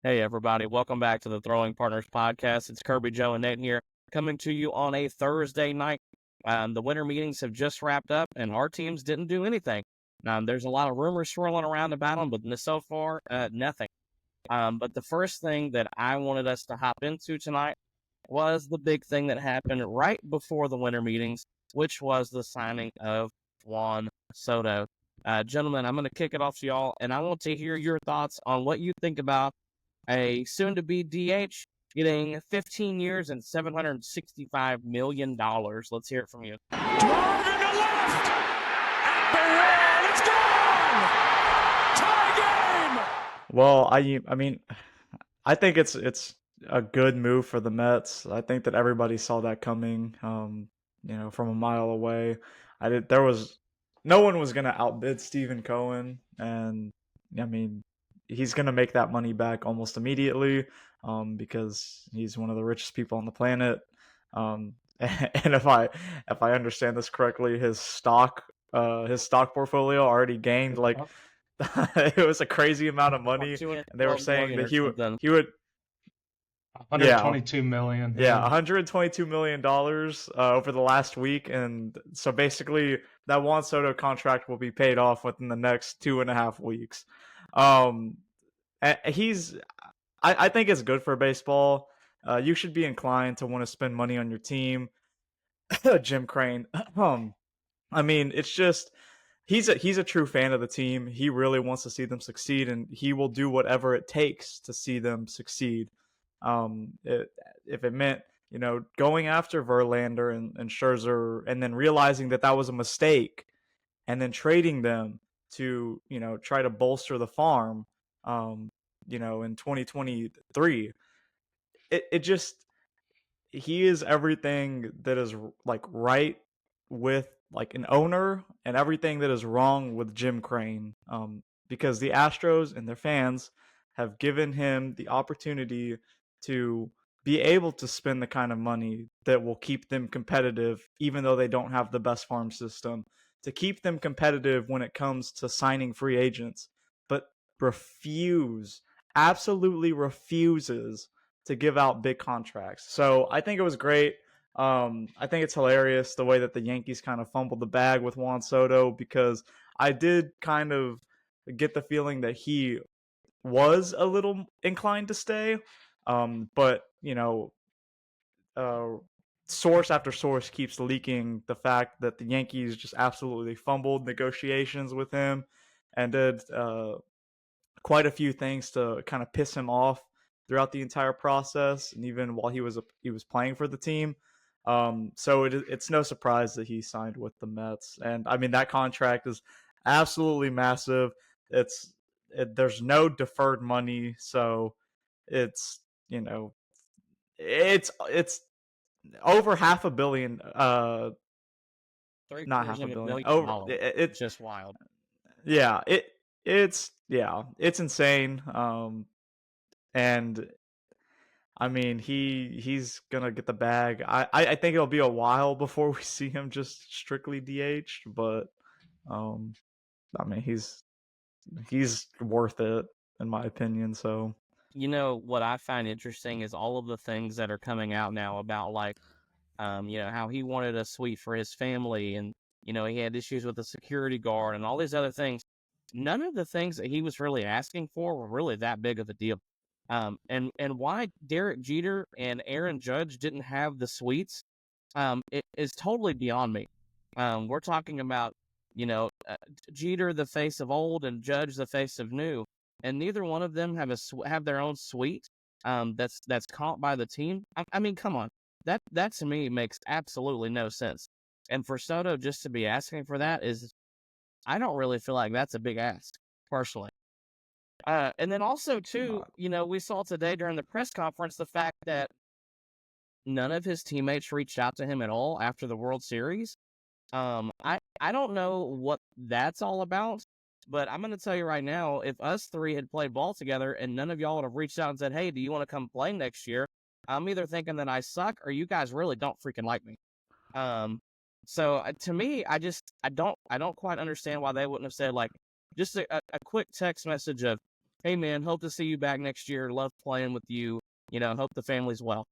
Hey, everybody. Welcome back to the Throwing Partners podcast. It's Kirby, Joe, and Nate here, coming to you on a Thursday night. The winter meetings have just wrapped up, and our teams didn't do anything. There's a lot of rumors swirling around about them, but so far, nothing. But the first thing that I wanted us to hop into tonight was the big thing that happened right before the winter meetings, which was the signing of Juan Soto. Gentlemen, I'm going to kick it off to y'all, and I want to hear your thoughts on what you think about a soon-to-be DH getting 15 years and $765 million. Let's hear it from you. Drive into left. At the wall. It's gone. Tie game. Well, I mean, I think it's a good move for the Mets. I think that everybody saw that coming, from a mile away. No one was gonna outbid Stephen Cohen, and I mean, he's gonna make that money back almost immediately, because he's one of the richest people on the planet. And if I understand this correctly, his stock portfolio already gained like it was a crazy amount of money, and they were saying that he would 122 million. yeah, $122 million over the last week, and so basically that Juan Soto contract will be paid off within the next 2.5 weeks. I think it's good for baseball. You should be inclined to want to spend money on your team. Jim Crane. I mean, it's just he's a true fan of the team. He really wants to see them succeed, and he will do whatever it takes to see them succeed. If it meant going after Verlander and Scherzer, and then realizing that was a mistake, and then trading them to try to bolster the farm, in 2023, it just he is everything that is like right with like an owner, and everything that is wrong with Jim Crane, because the Astros and their fans have given him the opportunity to be able to spend the kind of money that will keep them competitive, even though they don't have the best farm system, to keep them competitive when it comes to signing free agents, but absolutely refuses to give out big contracts. So I think it was great. I think it's hilarious the way that the Yankees kind of fumbled the bag with Juan Soto, because I did kind of get the feeling that he was a little inclined to stay. But source after source keeps leaking the fact that the Yankees just absolutely fumbled negotiations with him, and did quite a few things to kind of piss him off throughout the entire process, and even while he was playing for the team. So it's no surprise that he signed with the Mets, and I mean that contract is absolutely massive. There's no deferred money, so it's it's over half a billion. Not half a billion. Over it's just wild. Yeah, it's insane. And I mean, he's gonna get the bag. I think it'll be a while before we see him just strictly DH, but I mean, he's worth it in my opinion. So what I find interesting is all of the things that are coming out now about like, how he wanted a suite for his family, and he had issues with the security guard and all these other things. None of the things that he was really asking for were really that big of a deal. And why Derek Jeter and Aaron Judge didn't have the suites, it is totally beyond me. We're talking about, Jeter, the face of old, and Judge, the face of new, and neither one of them have their own suite. That's caught by the team. I mean, come on, that to me makes absolutely no sense. And for Soto just to be asking for that I don't really feel like that's a big ask, personally. And then also, too, we saw today during the press conference the fact that none of his teammates reached out to him at all after the World Series. I don't know what that's all about, but I'm going to tell you right now, if us three had played ball together and none of y'all would have reached out and said, hey, do you want to come play next year? I'm either thinking that I suck or you guys really don't freaking like me. So to me, I don't quite understand why they wouldn't have said like just a quick text message of, hey man, hope to see you back next year. Love playing with you. Hope the family's well.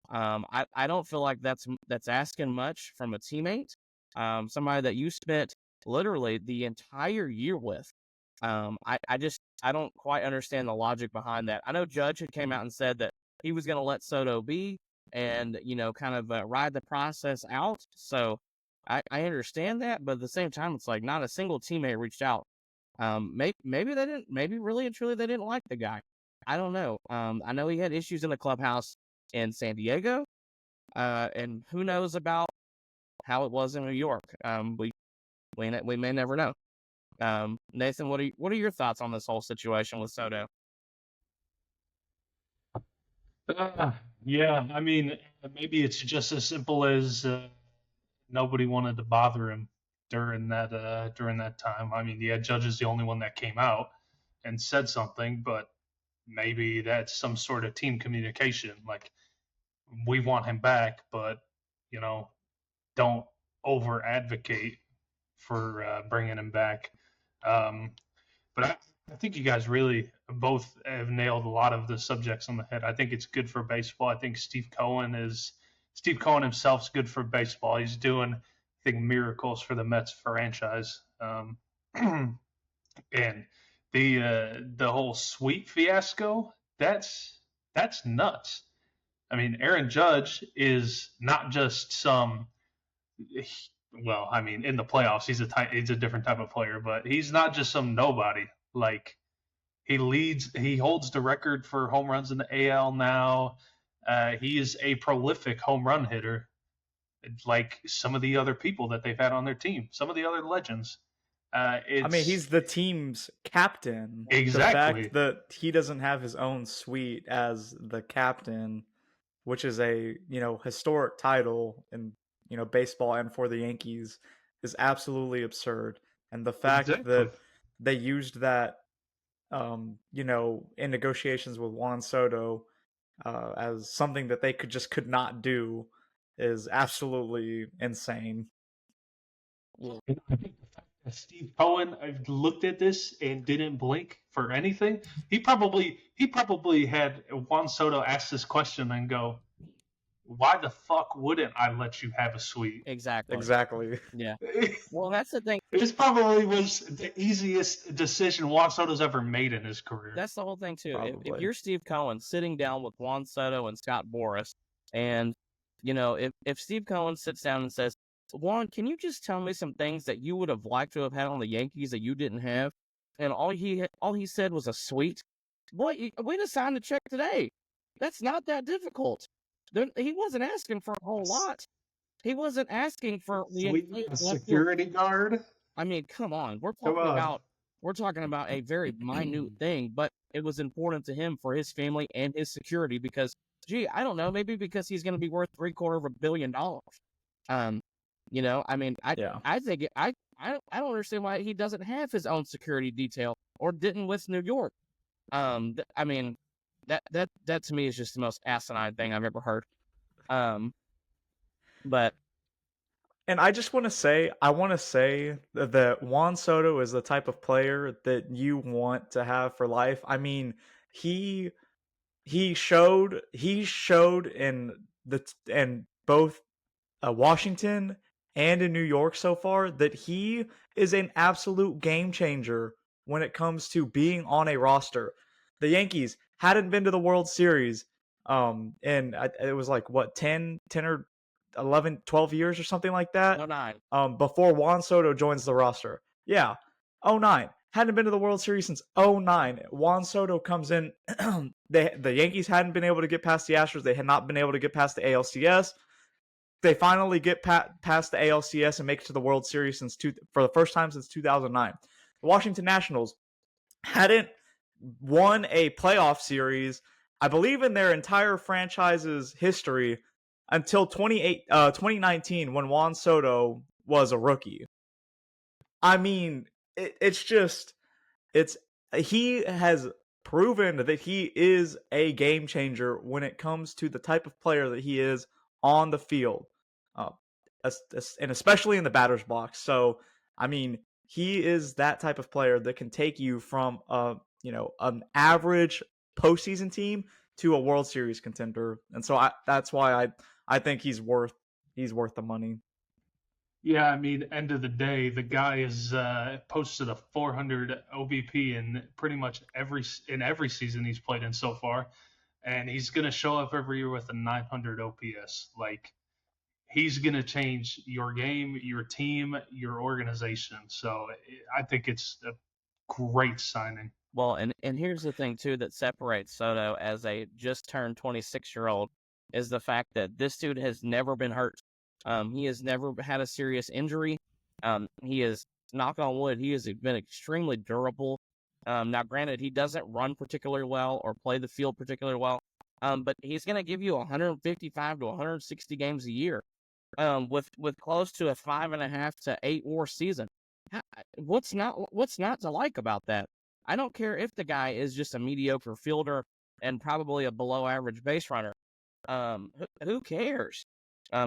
I don't feel like that's asking much from a teammate, somebody that you spent literally the entire year with. I don't quite understand the logic behind that. I know Judge had came out and said that he was going to let Soto be and kind of ride the process out. So I understand that, but at the same time, it's like not a single teammate reached out. Maybe they didn't. Maybe really and truly they didn't like the guy. I don't know. I know he had issues in the clubhouse in San Diego, and who knows about how it was in New York. We may never know. Nathan, what are your thoughts on this whole situation with Soto? Yeah, I mean, maybe it's just as simple as nobody wanted to bother him during that time. I mean, yeah, Judge is the only one that came out and said something, but maybe that's some sort of team communication. Like, we want him back, but you know, don't over advocate for bringing him back. But I think you guys really both have nailed a lot of the subjects on the head. I think it's good for baseball. I think Steve Cohen himself is good for baseball. He's doing, I think, miracles for the Mets franchise. And the whole suite fiasco, that's nuts. I mean, Aaron Judge is not just some. Well, I mean, in the playoffs, he's a different type of player, but he's not just some nobody. Like, he holds the record for home runs in the AL now. He is a prolific home run hitter, like some of the other people that they've had on their team, some of the other legends. I mean, he's the team's captain. Exactly. The fact that he doesn't have his own suite as the captain, which is a historic title in baseball and for the Yankees, is absolutely absurd. And the fact that they used that in negotiations with Juan Soto as something that they could not do is absolutely insane. I think the fact that Steve Cohen looked at this and didn't blink for anything, he probably had Juan Soto ask this question and go, why the fuck wouldn't I let you have a suite? Exactly. Yeah. Well, that's the thing. This probably was the easiest decision Juan Soto's ever made in his career. That's the whole thing, too. If you're Steve Cohen sitting down with Juan Soto and Scott Boras, and, if Steve Cohen sits down and says, Juan, can you just tell me some things that you would have liked to have had on the Yankees that you didn't have? And all he said was a suite. Boy, we just signed a check today. That's not that difficult. He wasn't asking for a whole lot. He wasn't asking for a security guard. I mean, come on. We're talking about a very minute thing, but it was important to him for his family and his security because, I don't know, maybe because he's going to be worth $750 million. I mean, I think I don't understand why he doesn't have his own security detail or didn't with New York. I mean, that to me is just the most asinine thing I've ever heard. But and I just want to say, that Juan Soto is the type of player that you want to have for life. I mean, he showed in both Washington and in New York so far that he is an absolute game changer when it comes to being on a roster. The Yankees hadn't been to the World Series and it was like what 10 or 11 12 years or something like that. 09. Before Juan Soto joins the roster. Yeah. 09. Hadn't been to the World Series since 09. Juan Soto comes in. The Yankees hadn't been able to get past the Astros. They had not been able to get past the ALCS. They finally get past the ALCS and make it to the World Series for the first time since 2009. The Washington Nationals hadn't won a playoff series, I believe, in their entire franchise's history until 2019 when Juan Soto was a rookie. I mean, he has proven that he is a game changer when it comes to the type of player that he is on the field, and especially in the batter's box. So, I mean, he is that type of player that can take you from a an average postseason team to a World Series contender, and so that's why I think he's worth the money. Yeah, I mean, end of the day, the guy is posted a 400 OBP in pretty much every season he's played in so far, and he's gonna show up every year with a 900 OPS. Like, he's gonna change your game, your team, your organization. So I think it's a great signing. Well, and here's the thing too that separates Soto as a just turned 26-year-old is the fact that this dude has never been hurt. He has never had a serious injury. He is, knock on wood, he has been extremely durable. Now, granted, he doesn't run particularly well or play the field particularly well, but he's going to give you 155 to 160 games a year, with close to a 5.5 to 8 WAR season. What's not to like about that? I don't care if the guy is just a mediocre fielder and probably a below average base runner. Who cares?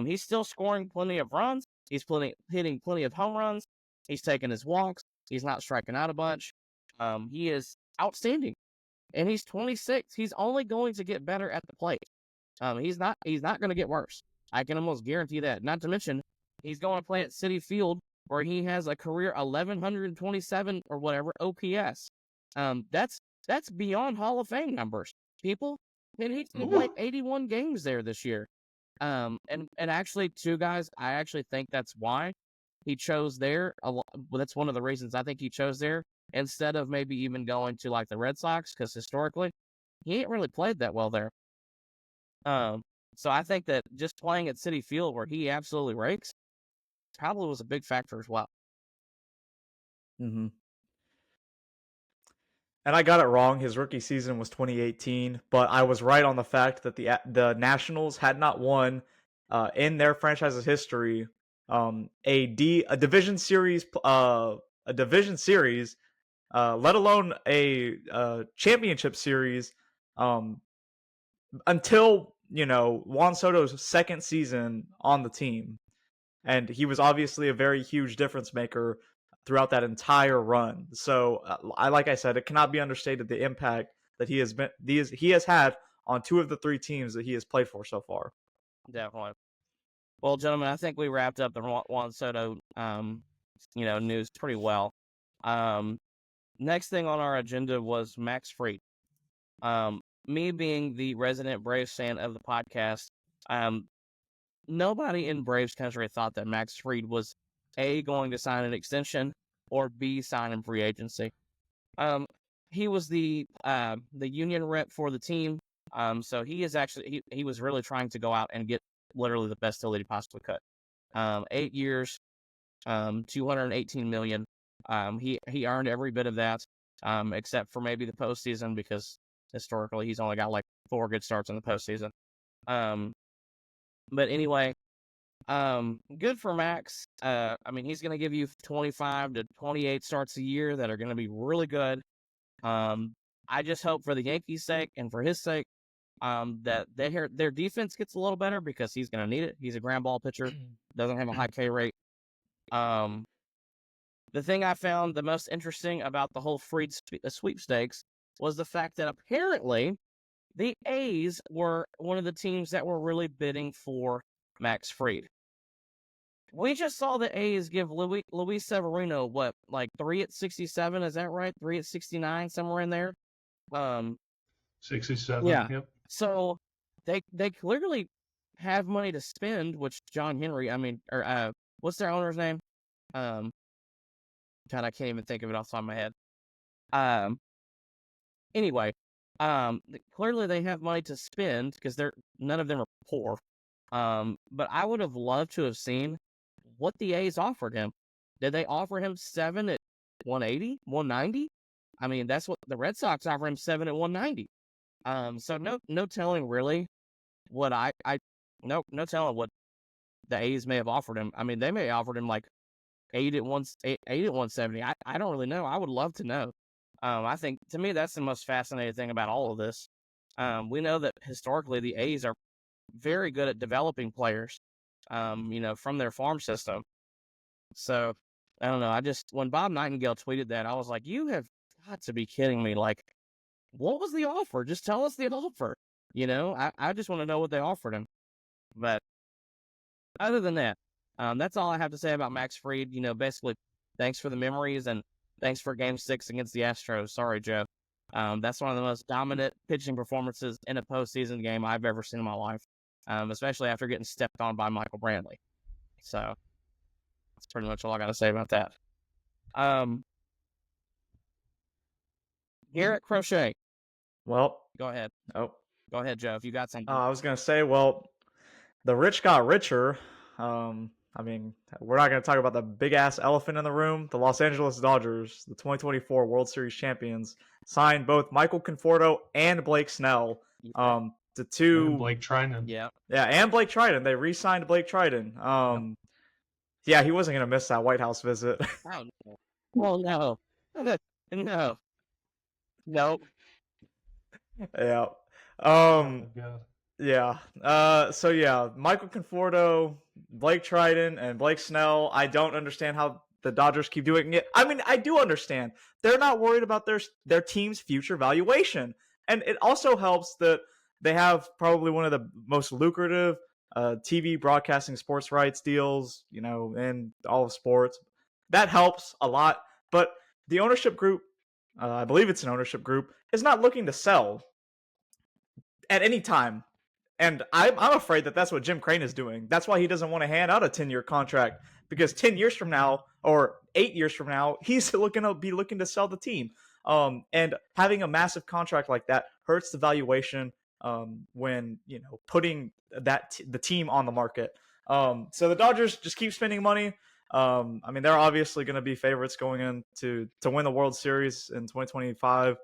He's still scoring plenty of runs. He's hitting plenty of home runs. He's taking his walks. He's not striking out a bunch. He is outstanding, and he's 26. He's only going to get better at the plate. He's not going to get worse. I can almost guarantee that. Not to mention, he's going to play at Citi Field, where he has a career 1,127 or whatever OPS. That's beyond Hall of Fame numbers, people. And he's going to play 81 games there this year. And actually, two guys, I actually think that's why he chose there. That's one of the reasons I think he chose there instead of maybe even going to like the Red Sox, because historically he ain't really played that well there. So I think that just playing at Citi Field, where he absolutely rakes, probably was a big factor as well. Mm-hmm. And I got it wrong. His rookie season was 2018, but I was right on the fact that the Nationals had not won in their franchise's history a division series, let alone a championship series, until Juan Soto's second season on the team, and he was obviously a very huge difference maker throughout that entire run. So, like I said, it cannot be understated the impact that he has had on two of the three teams that he has played for so far. Definitely. Well, gentlemen, I think we wrapped up the Juan Soto, news pretty well. Next thing on our agenda was Max Fried. Me being the resident Braves fan of the podcast, nobody in Braves country thought that Max Fried was A, going to sign an extension, or B, sign in free agency. He was the union rep for the team. So he is actually he was really trying to go out and get literally the best deal that he possibly could. 8 years, $218 million. He earned every bit of that, except for maybe the postseason, because historically he's only got like 4 good starts in the postseason. But anyway, good for Max. I mean, he's going to give you 25 to 28 starts a year that are going to be really good. I just hope for the Yankees' sake and for his sake, that their defense gets a little better, because he's going to need it. He's a ground ball pitcher, doesn't have a high K rate. The thing I found the most interesting about the whole Fried sweepstakes was the fact that apparently the A's were one of the teams that were really bidding for Max Fried. We just saw the A's give Luis Severino, what, like 3 at 67? Is that right? 3 at 69, somewhere in there. 67. Yeah. Yep. So they clearly have money to spend, which John Henry, what's their owner's name? God, I can't even think of it off the top of my head. Anyway, clearly they have money to spend, because none of them are poor. But I would have loved to have seen what the A's offered him. Did they offer him 7 at 180, 190? I mean, that's what the Red Sox offer him, 7 at 190. So no telling really what no telling what the A's may have offered him. I mean, they may have offered him like 8 at 170. I don't really know. I would love to know. I think, to me, that's the most fascinating thing about all of this. We know that historically the A's are very good at developing players, from their farm system. So, I don't know. When Bob Nightingale tweeted that, I was like, you have got to be kidding me. Like, what was the offer? Just tell us the offer. I just want to know what they offered him. But other than that, that's all I have to say about Max Fried. Basically, thanks for the memories and thanks for Game 6 against the Astros. Sorry, Joe. That's one of the most dominant pitching performances in a postseason game I've ever seen in my life, especially after getting stepped on by Michael Brantley. So that's pretty much all I got to say about that. Garrett Crochet. Well, Go ahead. oh, Go ahead, Joe, if you got something. I was gonna say, well, the rich got richer. I mean, we're not gonna talk about the big ass elephant in the room. The Los Angeles Dodgers, the 2024 World Series champions, signed both Michael Conforto and Blake Snell. The two And Blake Trinan. Yeah. and Blake Trinan. They re-signed Blake Trinan. Yeah, he wasn't gonna miss that White House visit. Oh no. Oh no. No. Nope. Yeah. Oh, God. Yeah. So yeah, Michael Conforto, Blake Trinan, and Blake Snell. I don't understand how the Dodgers keep doing it. I mean, I do understand. They're not worried about their team's future valuation. And it also helps that they have probably one of the most lucrative TV broadcasting sports rights deals, in all of sports. That helps a lot. But the ownership group, I believe it's an ownership group, is not looking to sell at any time. And I'm afraid that that's what Jim Crane is doing. That's why he doesn't want to hand out a 10-year contract, because 10 years from now or 8 years from now, he's looking to sell the team. And having a massive contract like that hurts the valuation when putting the team on the market. So the Dodgers just keep spending money. I mean, they're obviously going to be favorites going in to win the World Series in 2025.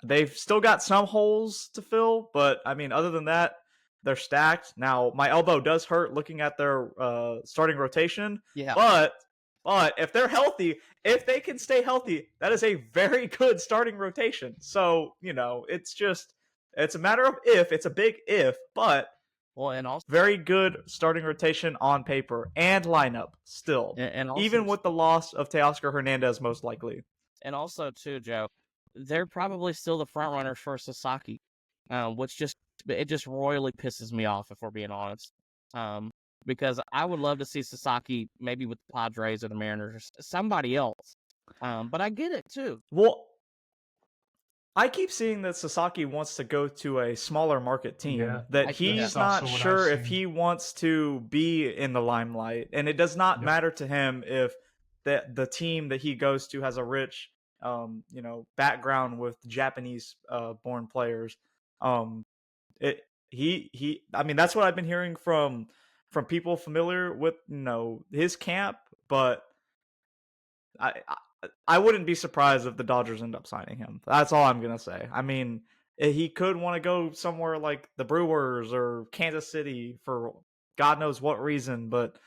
They've still got some holes to fill, but I mean, other than that, they're stacked. Now, my elbow does hurt looking at their starting rotation. Yeah. But if they're healthy, if they can stay healthy, that is a very good starting rotation. So, it's a matter of if. It's a big if, but and also very good starting rotation on paper and lineup still. And also, even with the loss of Teoscar Hernandez, most likely. And also, too, Joe, they're probably still the front runners for Sasaki, which just royally pisses me off, if we're being honest. Because I would love to see Sasaki maybe with the Padres or the Mariners or somebody else. But I get it too. Well, I keep seeing that Sasaki wants to go to a smaller market team. Yeah, that he's not sure if he wants to be in the limelight, and it does not matter to him if the team that he goes to has a rich background with Japanese born players. I mean, that's what I've been hearing from people familiar with his camp, but I wouldn't be surprised if the Dodgers end up signing him. That's all I'm gonna say. I mean, he could want to go somewhere like the Brewers or Kansas City for God knows what reason, but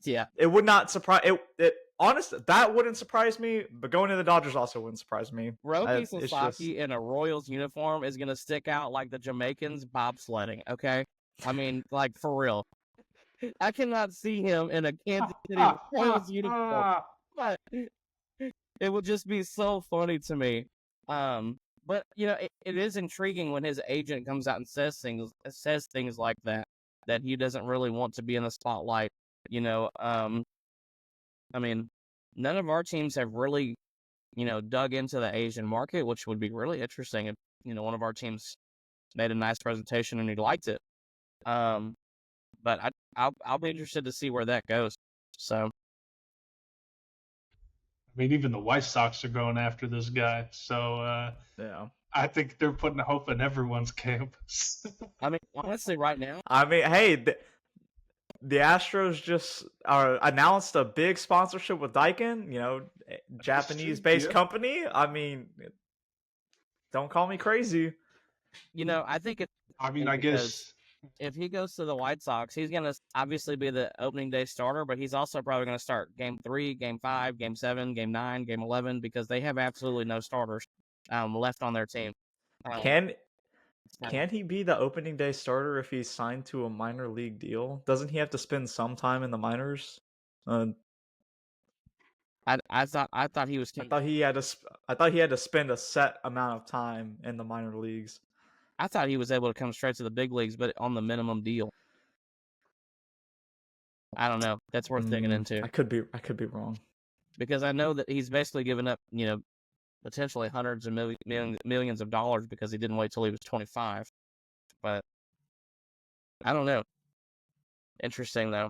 yeah, it would not surprise it. Honestly, that wouldn't surprise me, but going to the Dodgers also wouldn't surprise me. Roki Sasaki in a Royals uniform is going to stick out like the Jamaicans bobsledding, okay? I mean, like, for real. I cannot see him in a Kansas City Royals uniform, but it would just be so funny to me. But, it is intriguing when his agent comes out and says things like that he doesn't really want to be in the spotlight, I mean, none of our teams have really, dug into the Asian market, which would be really interesting if, one of our teams made a nice presentation and he liked it. But I'll be interested to see where that goes. So, I mean, even the White Sox are going after this guy. So, yeah, I think they're putting hope in everyone's camp. I mean, honestly, right now, I mean, hey. The Astros just announced a big sponsorship with Daikin, Japanese-based company. I mean, don't call me crazy. I think it. I mean, I guess if he goes to the White Sox, he's going to obviously be the opening day starter, but he's also probably going to start Game 3, Game 5, Game 7, Game 9, Game 11, because they have absolutely no starters left on their team. Can he be the opening day starter if he's signed to a minor league deal? Doesn't he have to spend some time in the minors? I thought he was. I thought he had to spend a set amount of time in the minor leagues. I thought he was able to come straight to the big leagues, but on the minimum deal. I don't know. That's worth digging into. I could be wrong. Because I know that he's basically given up, potentially hundreds of millions of dollars because he didn't wait till he was 25. But I don't know. Interesting though.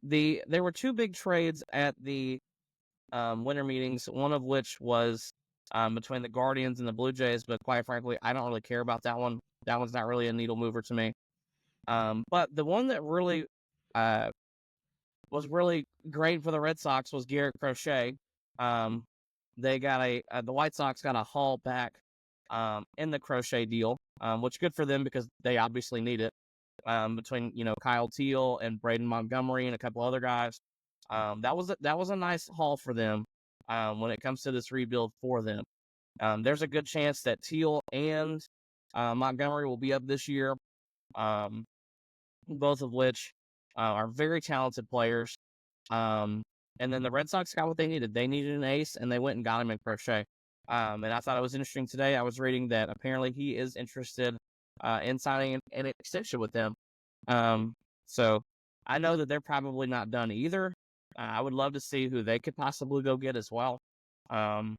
There were two big trades at the winter meetings. One of which was between the Guardians and the Blue Jays, but quite frankly, I don't really care about that one. That one's not really a needle mover to me. But the one that really was really great for the Red Sox was Garrett Crochet. They got the White Sox got a haul back in the Crochet deal, which good for them because they obviously need it. Between Kyle Teal and Braden Montgomery and a couple other guys, that was a nice haul for them when it comes to this rebuild for them. There's a good chance that Teal and Montgomery will be up this year, both of which are very talented players. And then the Red Sox got what they needed. They needed an ace, and they went and got him in Crochet. And I thought it was interesting today. I was reading that apparently he is interested in signing an extension with them. So I know that they're probably not done either. I would love to see who they could possibly go get as well. Maybe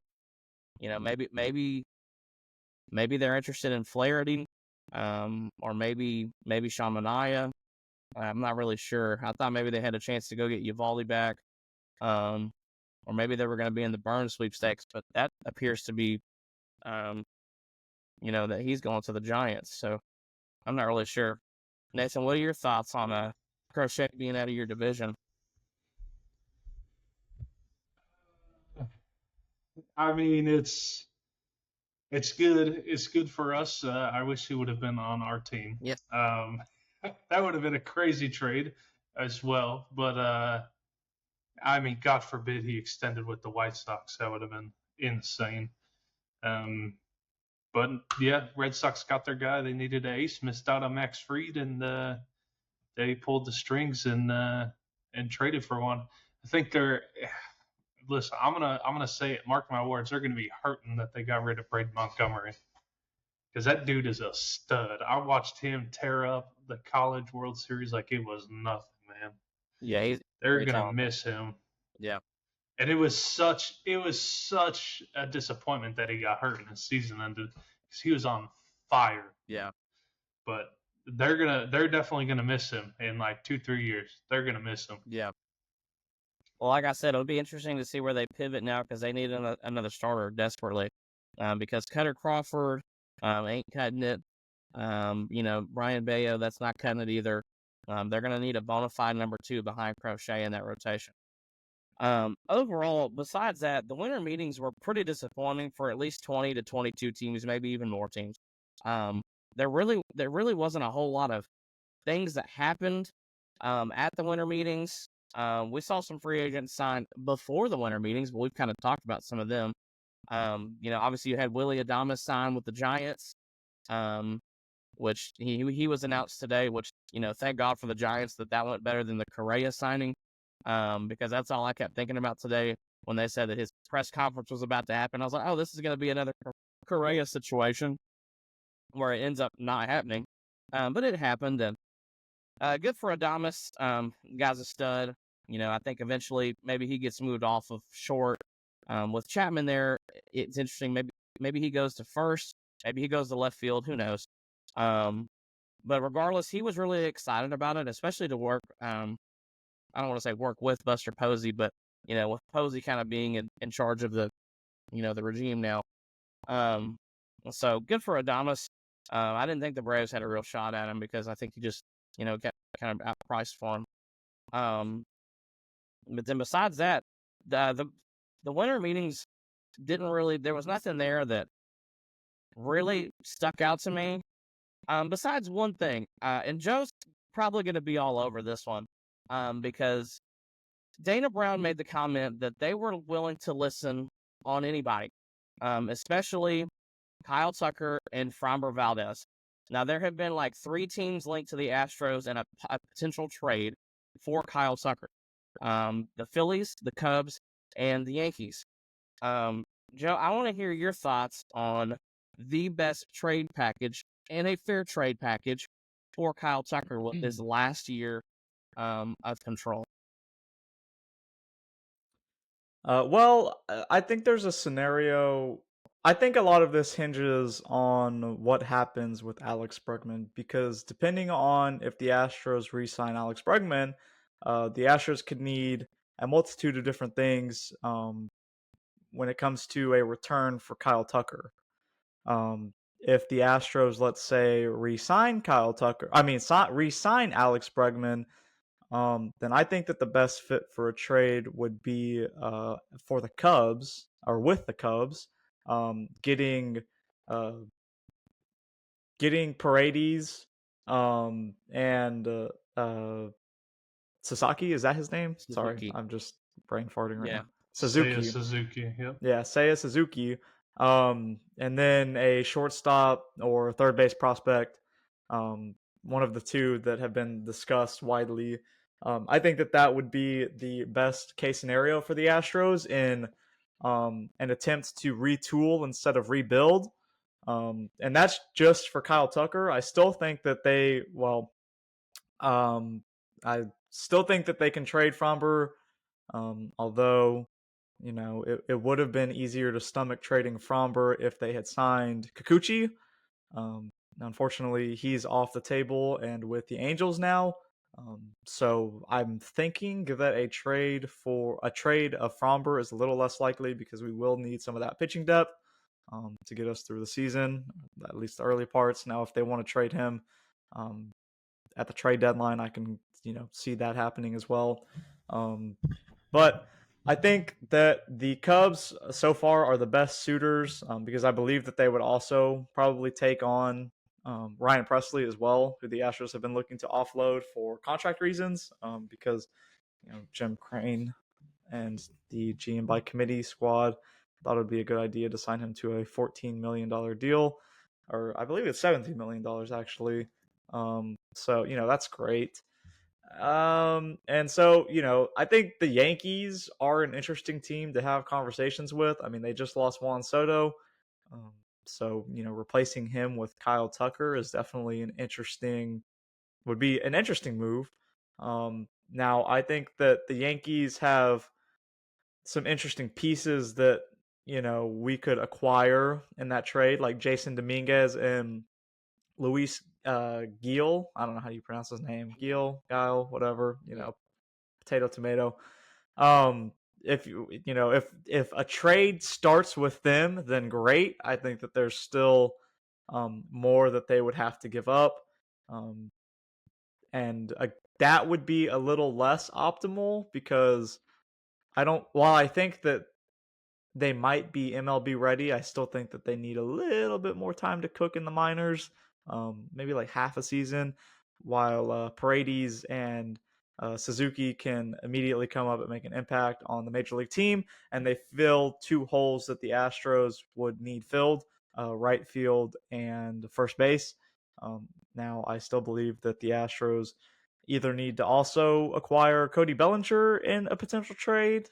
they're interested in Flaherty, or maybe Sean Manaea. I'm not really sure. I thought maybe they had a chance to go get Uvalde back, or maybe they were going to be in the Burns sweepstakes, but that appears to be, that he's going to the Giants. So I'm not really sure. Nathan, what are your thoughts on Crochet being out of your division? I mean, it's good. It's good for us. I wish he would have been on our team. Yes. That would have been a crazy trade as well. But I mean, God forbid he extended with the White Sox. That would have been insane. But yeah, Red Sox got their guy. They needed an ace. Missed out on Max Fried, and they pulled the strings and traded for one. I think they're. Listen, I'm gonna say it. Mark my words. They're gonna be hurting that they got rid of Braden Montgomery, because that dude is a stud. I watched him tear up the College World Series like it was nothing, man. Yeah, they're gonna miss him. Yeah, and it was such a disappointment that he got hurt and the season ended because he was on fire. Yeah, but they're definitely gonna miss him in like 2-3 years. They're gonna miss him. Yeah. Well, like I said, it'll be interesting to see where they pivot now because they need another starter desperately. Because Cutter Crawford ain't cutting it. Brian Bayo, that's not cutting it either. They're going to need a bona fide number 2 behind Crochet in that rotation. Overall, besides that, the winter meetings were pretty disappointing for at least 20 to 22 teams, maybe even more teams. There really wasn't a whole lot of things that happened at the winter meetings. We saw some free agents signed before the winter meetings, but we've kind of talked about some of them. Obviously you had Willy Adames sign with the Giants, which he was announced today, which, thank God for the Giants that went better than the Correa signing, because that's all I kept thinking about today when they said that his press conference was about to happen. I was like, oh, this is going to be another Correa situation where it ends up not happening. But it happened, and good for Adames. Guy's a stud. I think eventually maybe he gets moved off of short. With Chapman there, it's interesting. Maybe he goes to first. Maybe he goes to left field. Who knows? But regardless, he was really excited about it, especially to work. I don't want to say work with Buster Posey, but with Posey kind of being in charge of the regime now. So good for Adames. I didn't think the Braves had a real shot at him because I think he just got kind of outpriced for him. But then besides that, the winter meetings didn't really. There was nothing there that really stuck out to me. Besides one thing, and Joe's probably going to be all over this one, because Dana Brown made the comment that they were willing to listen on anybody, especially Kyle Tucker and Framber Valdez. Now, there have been like 3 teams linked to the Astros and a potential trade for Kyle Tucker. the Phillies, the Cubs, and the Yankees. Joe, I want to hear your thoughts on the best trade package and a fair trade package for Kyle Tucker with his last year of control. I think there's a scenario. I think a lot of this hinges on what happens with Alex Bregman, because depending on if the Astros re-sign Alex Bregman, the Astros could need a multitude of different things when it comes to a return for Kyle Tucker. If the Astros, let's say, re-sign re-sign Alex Bregman, then I think that the best fit for a trade would be for the Cubs, or with the Cubs, getting Paredes and Sasaki. Is that his name? Sorry, Suzuki. I'm just brain farting right Yeah. now. Suzuki. Suzuki, yep. Yeah, Seiya Suzuki. And then a shortstop or third base prospect, one of the two that have been discussed widely. I think that would be the best case scenario for the Astros in an attempt to retool instead of rebuild. And that's just for Kyle Tucker. I still think that I still think that they can trade Fromber, although it would have been easier to stomach trading Fromber if they had signed Kikuchi. Unfortunately, he's off the table and with the Angels now. So I'm thinking that a trade of Fromber is a little less likely, because we will need some of that pitching depth to get us through the season, at least the early parts. Now, if they want to trade him at the trade deadline, I can see that happening as well. But I think that the Cubs so far are the best suitors, because I believe that they would also probably take on Ryan Presley as well, who the Astros have been looking to offload for contract reasons, because Jim Crane and the GM by committee squad thought it would be a good idea to sign him to a $14 million deal, or I believe it's $17 million actually. So that's great. And so, I think the Yankees are an interesting team to have conversations with. I mean, they just lost Juan Soto. So, replacing him with Kyle Tucker is definitely would be an interesting move. Now, I think that the Yankees have some interesting pieces that, we could acquire in that trade, like Jason Dominguez and Luis Gil. I don't know how you pronounce his name. Guile, whatever, potato, tomato. If a trade starts with them, then great. I think that there's still more that they would have to give up. And that would be a little less optimal, because while I think that they might be MLB ready, I still think that they need a little bit more time to cook in the minors, maybe like half a season, while Paredes and Suzuki can immediately come up and make an impact on the major league team, and they fill two holes that the Astros would need filled, right field and first base. Now, I still believe that the Astros either need to also acquire Cody Bellinger in a potential trade,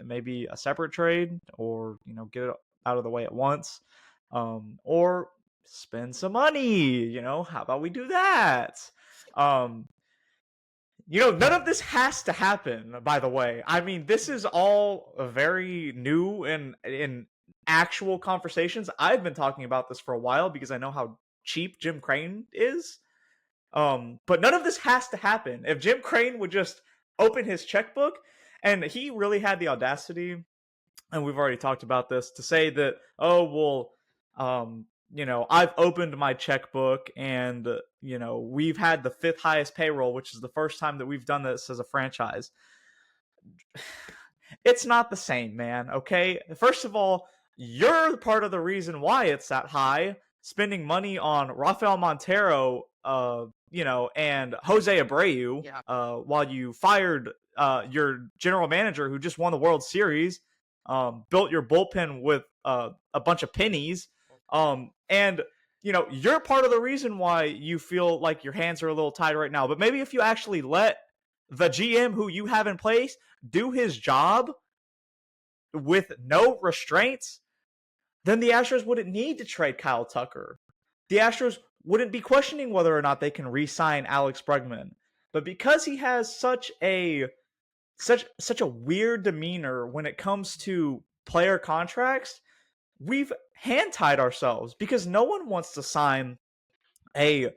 maybe a separate trade, or get it out of the way at once, or spend some money. How about we do that? None of this has to happen, by the way. I mean, this is all very new and in actual conversations. I've been talking about this for a while because I know how cheap Jim Crane is. But none of this has to happen. If Jim Crane would just open his checkbook, and he really had the audacity, and we've already talked about this, to say that, I've opened my checkbook and, we've had the 5th highest payroll, which is the first time that we've done this as a franchise. It's not the same, man, okay? First of all, you're part of the reason why it's that high, spending money on Rafael Montero, and Jose Abreu, while you fired your general manager who just won the World Series, built your bullpen with a bunch of pennies, and you're part of the reason why you feel like your hands are a little tied right now. But maybe if you actually let the GM who you have in place do his job with no restraints, then the Astros wouldn't need to trade Kyle Tucker. The Astros wouldn't be questioning whether or not they can re-sign Alex Bregman. But because he has such a weird demeanor when it comes to player contracts, we've hand-tied ourselves because no one wants to sign a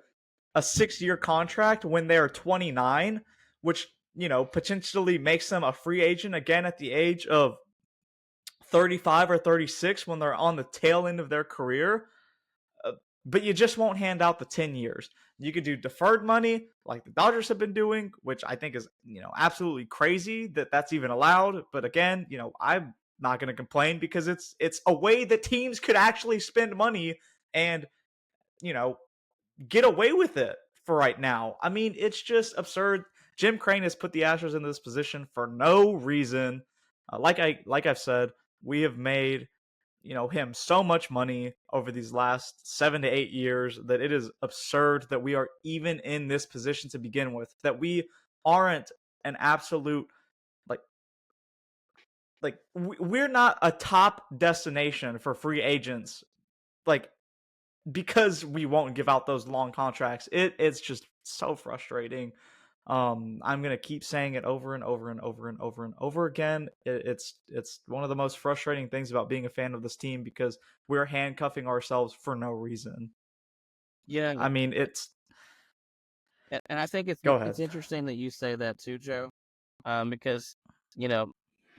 6-year contract when they're 29, which, potentially makes them a free agent again at the age of 35 or 36 when they're on the tail end of their career. But you just won't hand out the 10 years. You could do deferred money like the Dodgers have been doing, which I think is, absolutely crazy that that's even allowed. But again, I'm not going to complain because it's a way that teams could actually spend money and, get away with it for right now. I mean, it's just absurd. Jim Crane has put the Astros in this position for no reason. Like I've said, we have made him so much money over these last 7 to 8 years that it is absurd that we are even in this position to begin with, that we aren't an absolute we're not a top destination for free agents, because we won't give out those long contracts. It's just so frustrating. I'm gonna keep saying it over and over and over and over and over again. It's one of the most frustrating things about being a fan of this team because we're handcuffing ourselves for no reason. Yeah, I mean, and I think Go ahead. it's interesting that you say that too, Joe, because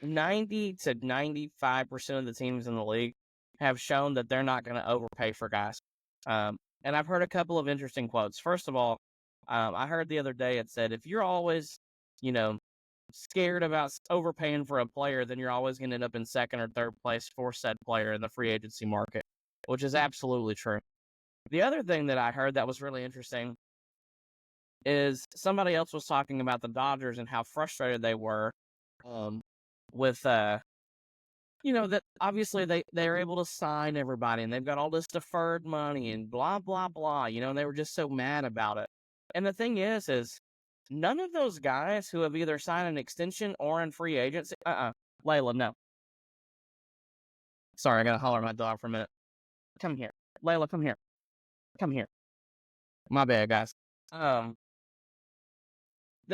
90 to 95% of the teams in the league have shown that they're not going to overpay for guys. And I've heard a couple of interesting quotes. First of all, I heard the other day it said, if you're always, scared about overpaying for a player, then you're always going to end up in second or third place for said player in the free agency market, which is absolutely true. The other thing that I heard that was really interesting is somebody else was talking about the Dodgers and how frustrated they were with that obviously they're able to sign everybody and they've got all this deferred money and blah blah blah, and they were just so mad about it. And the thing is none of those guys who have either signed an extension or in free agency Layla, no, sorry, I gotta holler at my dog for a minute. Come here, Layla, come here, my bad, guys. The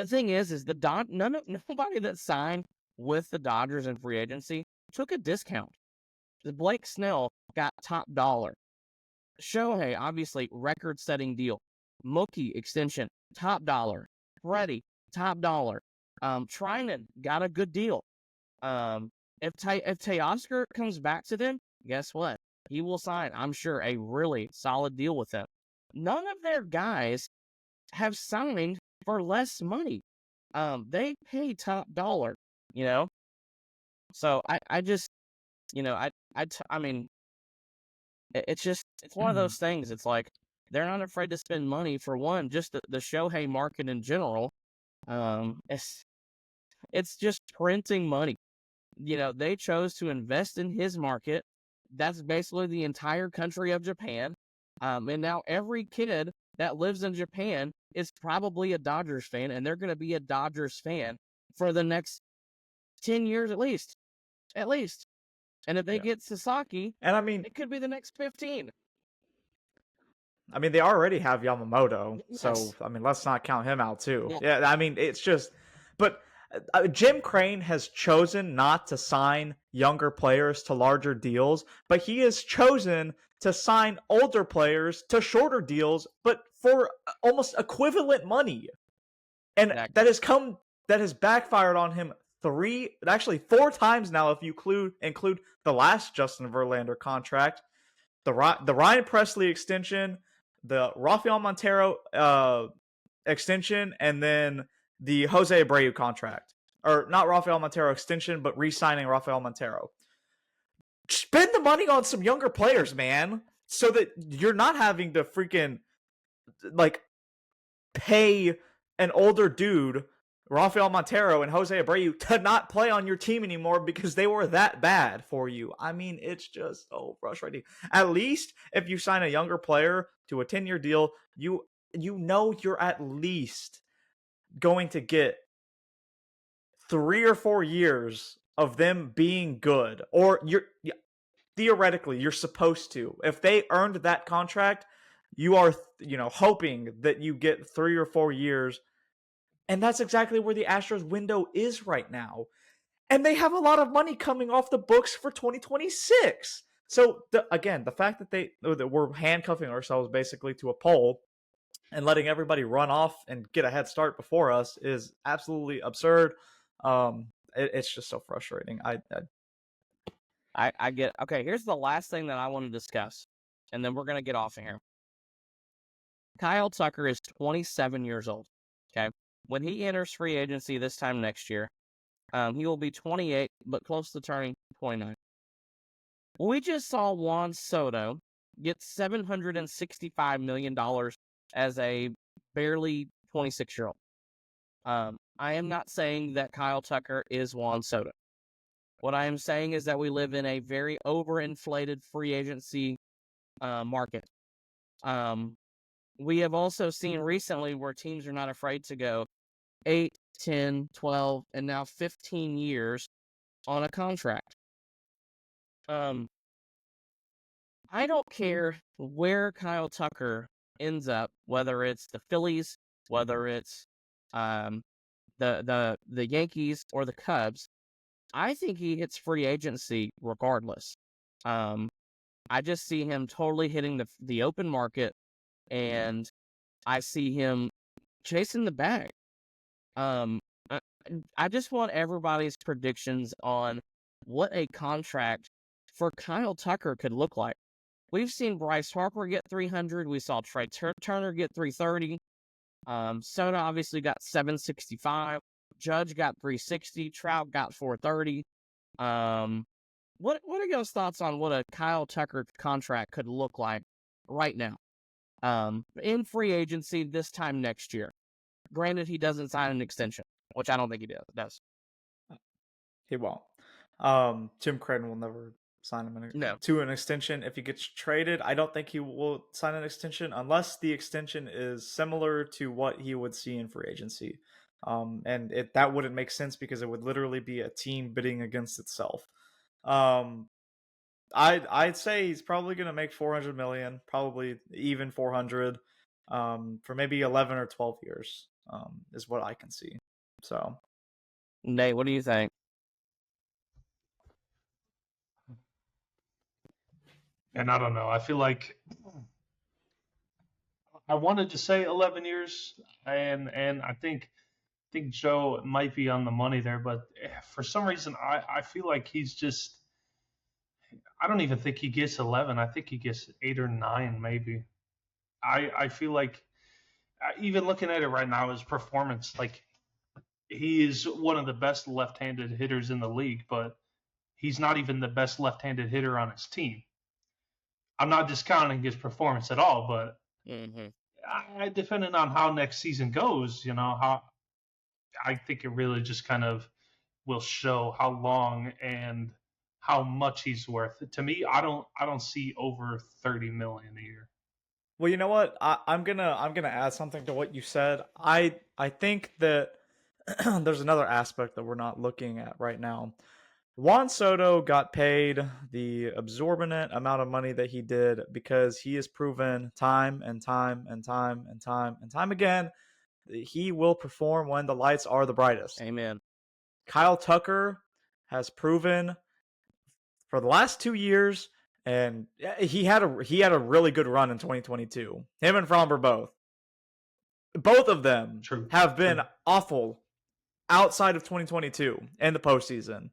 thing is nobody that signed with the Dodgers in free agency took a discount. The Blake Snell got top dollar. Shohei, obviously, record-setting deal. Mookie extension, top dollar. Freddie, top dollar. Trinan got a good deal. If Teoscar comes back to them, guess what? He will sign, I'm sure, a really solid deal with them. None of their guys have signed for less money. They pay top dollar, So I just, I mean, it's one of those things. It's like they're not afraid to spend money for one, just the Shohei market in general. It's just printing money. They chose to invest in his market. That's basically the entire country of Japan. And now every kid that lives in Japan is probably a Dodgers fan, and they're going to be a Dodgers fan for the next 10 years at least. And if they get Sasaki, and I mean, it could be the next 15. I mean, they already have Yamamoto, Yes. so I mean, let's not count him out too. Yeah. I mean, it's just, but Jim Crane has chosen not to sign younger players to larger deals, but he has chosen to sign older players to shorter deals, but for almost equivalent money. And Exactly. that has backfired on him 4 times now if you include the last Justin Verlander contract, the Ryan Presley extension, the Rafael Montero extension, and then the Jose Abreu contract. Or not Rafael Montero extension, but re-signing Rafael Montero. Spend the money on some younger players, man, so that you're not having to freaking pay an older dude, Rafael Montero and Jose Abreu, to not play on your team anymore because they were that bad for you. I mean, it's just so frustrating. At least if you sign a younger player to a 10-year deal, you know you're at least going to get 3 or 4 years of them being good, or theoretically you're supposed to. If they earned that contract, you are hoping that you get 3 or 4 years, and that's exactly where the Astros window is right now. And they have a lot of money coming off the books for 2026. So the fact that we're handcuffing ourselves basically to a pole and letting everybody run off and get a head start before us is absolutely absurd. It's just so frustrating. I get. Okay, here's the last thing that I want to discuss, and then we're gonna get off of here. Kyle Tucker is 27 years old. Okay, when he enters free agency this time next year, he will be 28, but close to turning 29. We just saw Juan Soto get $765 million as a barely 26-year-old. I am not saying that Kyle Tucker is Juan Soto. What I am saying is that we live in a very overinflated free agency market. We have also seen recently where teams are not afraid to go 8, 10, 12, and now 15 years on a contract. I don't care where Kyle Tucker ends up, whether it's the Phillies, whether it's the Yankees or the Cubs. I think he hits free agency regardless. I just see him totally hitting the open market, and I see him chasing the bag. I just want everybody's predictions on what a contract for Kyle Tucker could look like. We've seen Bryce Harper get 300. We saw Trey Turner get 330. Soto obviously got 765. Judge got 360. Trout got 430. What are y'all's thoughts on what a Kyle Tucker contract could look like right now? In free agency this time next year. Granted, he doesn't sign an extension, which I don't think he does. He won't. Jim Crane will never sign him to an extension. If he gets traded, I don't think he will sign an extension unless the extension is similar to what he would see in free agency. And that wouldn't make sense because it would literally be a team bidding against itself. I'd say he's probably going to make $400 million, probably even 400, for maybe 11 or 12 years, is what I can see. So, Nate, what do you think? And I don't know. I feel like I wanted to say 11 years, and I think Joe might be on the money there, but for some reason I feel like he's just. I don't even think he gets 11. I think he gets 8 or 9 maybe. I feel like even looking at it right now, his performance, like he is one of the best left-handed hitters in the league, but he's not even the best left-handed hitter on his team. I'm not discounting his performance at all, but depending on how next season goes, how I think it really just kind of will show how long and how much he's worth. To me, I don't see over 30 million a year. Well, you know what? I'm gonna add something to what you said. I think that there's another aspect that we're not looking at right now. Juan Soto got paid the exorbitant amount of money that he did because he has proven time and time again that he will perform when the lights are the brightest. Amen. Kyle Tucker has proven for the last 2 years, and he had a really good run in 2022. Him and Fromber both of them have been awful outside of 2022 and the postseason.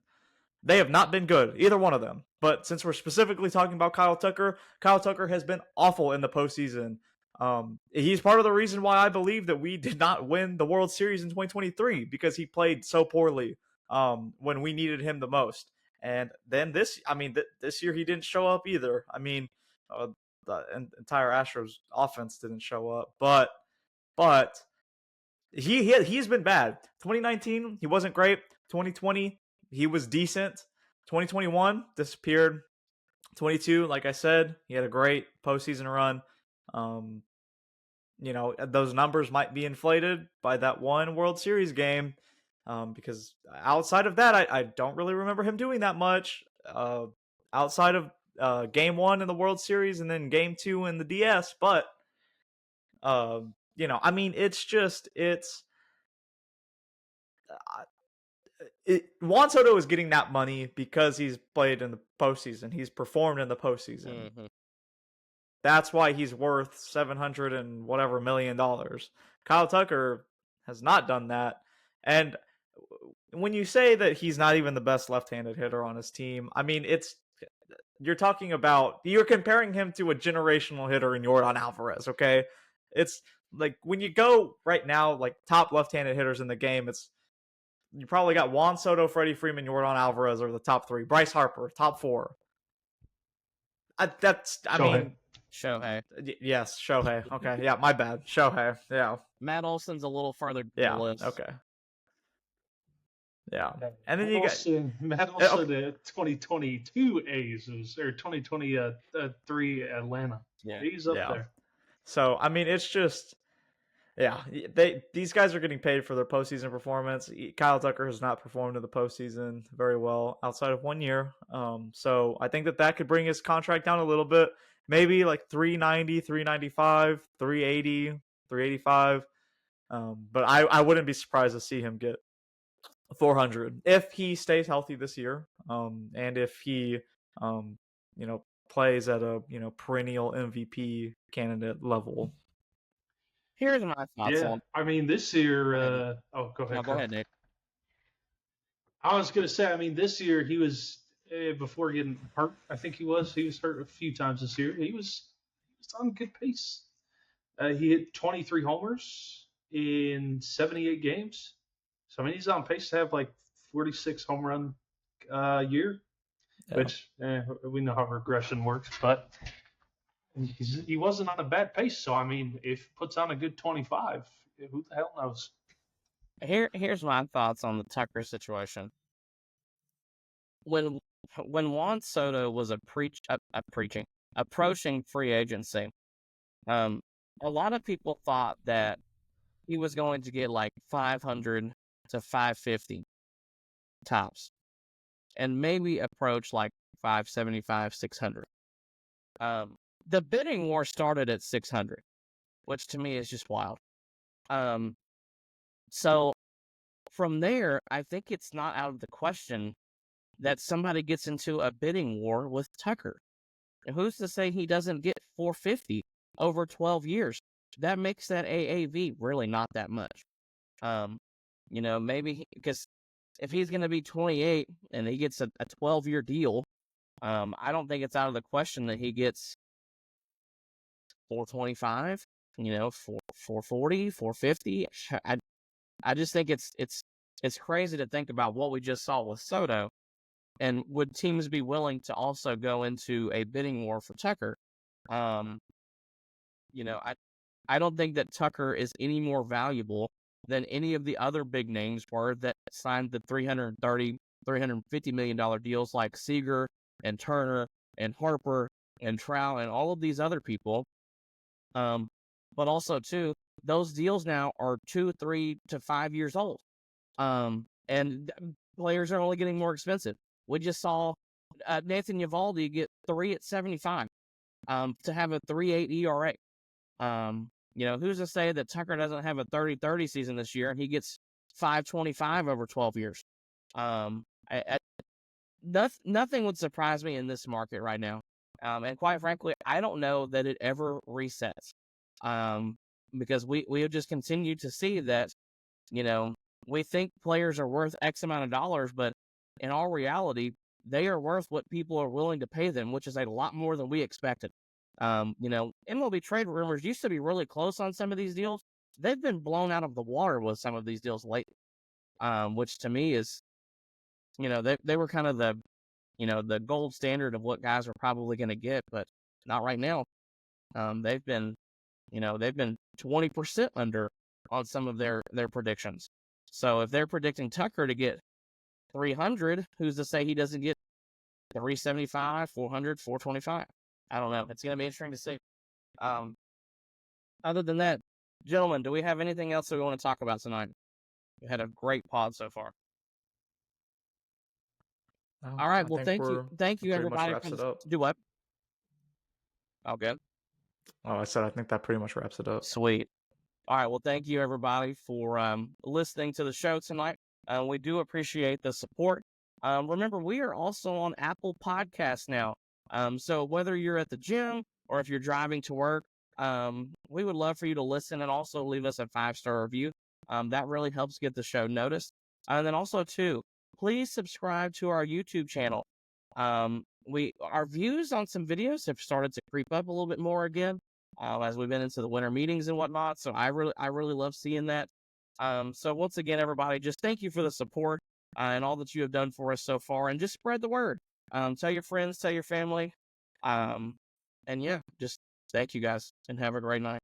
They have not been good, either one of them. But since we're specifically talking about Kyle Tucker has been awful in the postseason. He's part of the reason why I believe that we did not win the World Series in 2023 because he played so poorly when we needed him the most. And then this year he didn't show up either. I mean, the entire Astros offense didn't show up, but he's been bad. 2019 he wasn't great. 2020 he was decent. 2021 disappeared. 22, like I said, he had a great postseason run. Those numbers might be inflated by that one World Series game, Because outside of that, I don't really remember him doing that much. Outside of Game 1 in the World Series and then Game 2 in the DS, but I mean, Juan Soto is getting that money because he's played in the postseason. He's performed in the postseason. Mm-hmm. That's why he's worth $700 and whatever $million. Kyle Tucker has not done that. And when you say that he's not even the best left-handed hitter on his team, I mean, you're comparing him to a generational hitter in Yordan Alvarez, okay? It's like when you go right now, like top left-handed hitters in the game, you probably got Juan Soto, Freddie Freeman, Yordan Alvarez are the top 3. Bryce Harper, top 4. Shohei. Yes, Shohei. Okay, yeah, my bad. Shohei, yeah. Matt Olson's a little farther down Yeah, the list. okay. Yeah. And then Matt Olson, the 2022 A's or 2023 Atlanta. Yeah. He's up there. So, I mean, it's just, these guys are getting paid for their postseason performance. Kyle Tucker has not performed in the postseason very well outside of 1 year. So I think that could bring his contract down a little bit. Maybe like 390, 395, 380, 385. But I wouldn't be surprised to see him get 400 if he stays healthy this year. And if he, plays at a, perennial MVP candidate level. Here's my thoughts on. I mean, this year. Go ahead. No, go ahead, Nick. I was gonna say. I mean, this year he was before getting hurt. I think he was hurt a few times this year. He was on good pace. He hit 23 homers in 78 games. So I mean, he's on pace to have like 46 home run year, which we know how regression works, but. He wasn't on a bad pace, so I mean, if he puts on a good 25, who the hell knows? Here's my thoughts on the Tucker situation. When Juan Soto was approaching free agency, a lot of people thought that he was going to get like 500 to 550 tops, and maybe approach like 575, 600. The bidding war started at 600, which to me is just wild. So from there, I think it's not out of the question that somebody gets into a bidding war with Tucker. And who's to say he doesn't get 450 over 12 years? That makes that AAV really not that much. Maybe because if he's going to be 28 and he gets a 12-year deal, I don't think it's out of the question that he gets 425, 440, 450. I just think it's crazy to think about what we just saw with Soto, and would teams be willing to also go into a bidding war for Tucker? I don't think that Tucker is any more valuable than any of the other big names were that signed the $330, $350 million deals like Seager and Turner and Harper and Trout and all of these other people. But also too, those deals now are 2, 3 to 5 years old. And players are only getting more expensive. We just saw Nathan Eovaldi get 3 at 75, to have a 3.8 ERA. Who's to say that Tucker doesn't have a 30-30 season this year and he gets 5.25 over 12 years? Nothing would surprise me in this market right now. And quite frankly, I don't know that it ever resets. Because we have just continued to see that, we think players are worth X amount of dollars, but in all reality, they are worth what people are willing to pay them, which is a lot more than we expected. MLB trade rumors used to be really close on some of these deals. They've been blown out of the water with some of these deals lately, which to me is, they were kind of the gold standard of what guys are probably going to get, but not right now. They've been 20% under on some of their predictions. So if they're predicting Tucker to get 300, who's to say he doesn't get 375, 400, 425? I don't know. It's going to be interesting to see. Other than that, gentlemen, do we have anything else that we want to talk about tonight? We had a great pod so far. No, All right. I Well, think thank you, that pretty much everybody, wraps for it this. up. Do what? Oh, good. Oh, I said I think that pretty much wraps it up. Sweet. All right. Well, thank you, everybody, for listening to the show tonight. We do appreciate the support. Remember, we are also on Apple Podcasts now. So whether you're at the gym or if you're driving to work, we would love for you to listen and also leave us a 5-star review. That really helps get the show noticed. And then also, too, please subscribe to our YouTube channel. Our views on some videos have started to creep up a little bit more again. As we've been into the winter meetings and whatnot. So I really love seeing that. So once again, everybody, just thank you for the support and all that you have done for us so far, and just spread the word. Tell your friends, tell your family. And yeah, just thank you guys and have a great night.